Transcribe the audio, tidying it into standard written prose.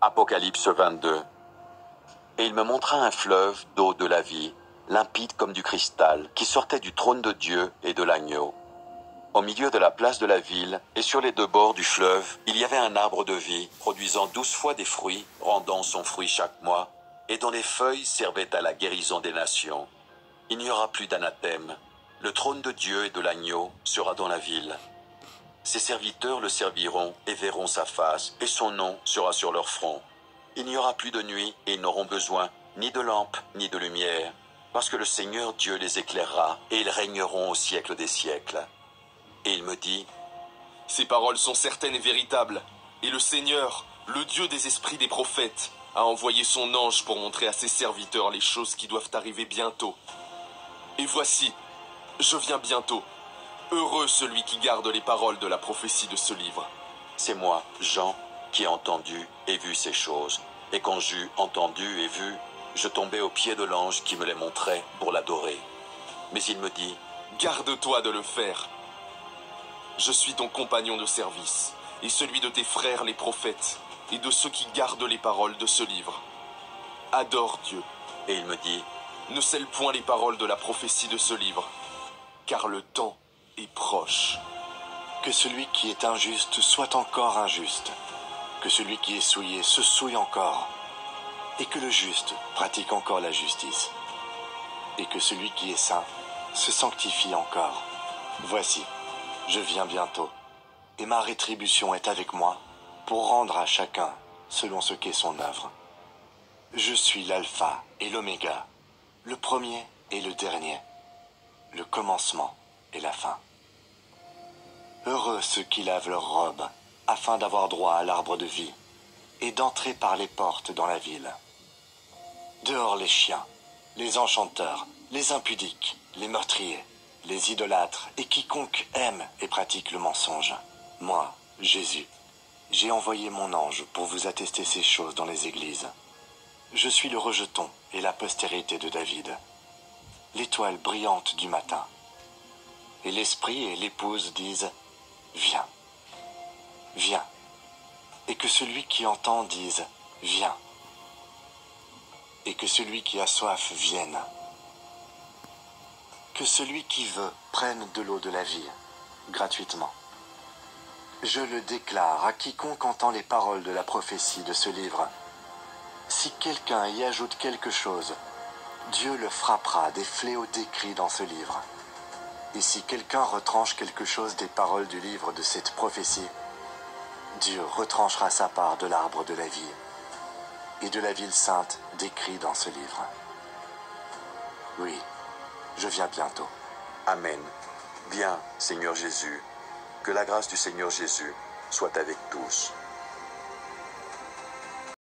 Apocalypse 22. Et il me montra un fleuve d'eau de la vie, limpide comme du cristal, qui sortait du trône de Dieu et de l'agneau. Au milieu de la place de la ville, et sur les deux bords du fleuve, il y avait un arbre de vie, produisant 12 fois des fruits, rendant son fruit chaque mois, et dont les feuilles servaient à la guérison des nations. Il n'y aura plus d'anathème. Le trône de Dieu et de l'agneau sera dans la ville. Ses serviteurs le serviront et verront sa face, et son nom sera sur leur front. Il n'y aura plus de nuit, et ils n'auront besoin ni de lampe, ni de lumière, parce que le Seigneur Dieu les éclairera, et ils régneront au siècle des siècles. Et il me dit, Ces paroles sont certaines et véritables, et le Seigneur, le Dieu des esprits des prophètes, a envoyé son ange pour montrer à ses serviteurs les choses qui doivent arriver bientôt. Et voici, je viens bientôt. Heureux celui qui garde les paroles de la prophétie de ce livre. c'est moi, Jean, qui ai entendu et vu ces choses. Et quand j'eus entendu et vu, je tombai aux pieds de l'ange qui me les montrait pour l'adorer. Mais il me dit, Garde-toi de le faire. Je suis ton compagnon de service, et celui de tes frères les prophètes, et de ceux qui gardent les paroles de ce livre. Adore Dieu, et il me dit, ne scelle point les paroles de la prophétie de ce livre, car le temps est proche. Que celui qui est injuste soit encore injuste, que celui qui est souillé se souille encore, et que le juste pratique encore la justice, et que celui qui est saint se sanctifie encore. Voici, je viens bientôt, et ma rétribution est avec moi, pour rendre à chacun selon ce qu'est son œuvre. Je suis l'alpha et l'oméga, le premier et le dernier, le commencement et la fin. Heureux ceux qui lavent leurs robes, afin d'avoir droit à l'arbre de vie, et d'entrer par les portes dans la ville. Dehors les chiens, les enchanteurs, les impudiques, les meurtriers, les idolâtres, et quiconque aime et pratique le mensonge. Moi, Jésus, j'ai envoyé mon ange pour vous attester ces choses dans les églises. Je suis le rejeton et la postérité de David, l'étoile brillante du matin. Et l'esprit et l'épouse disent, viens, viens. Et que celui qui entend dise, viens. Et que celui qui a soif vienne. Que celui qui veut prenne de l'eau de la vie, gratuitement. Je le déclare à quiconque entend les paroles de la prophétie de ce livre. Si quelqu'un y ajoute quelque chose, Dieu le frappera des fléaux décrits dans ce livre. Et si quelqu'un retranche quelque chose des paroles du livre de cette prophétie, Dieu retranchera sa part de l'arbre de la vie et de la ville sainte décrit dans ce livre. Oui, je viens bientôt. Amen. Viens, Seigneur Jésus, que la grâce du Seigneur Jésus soit avec tous.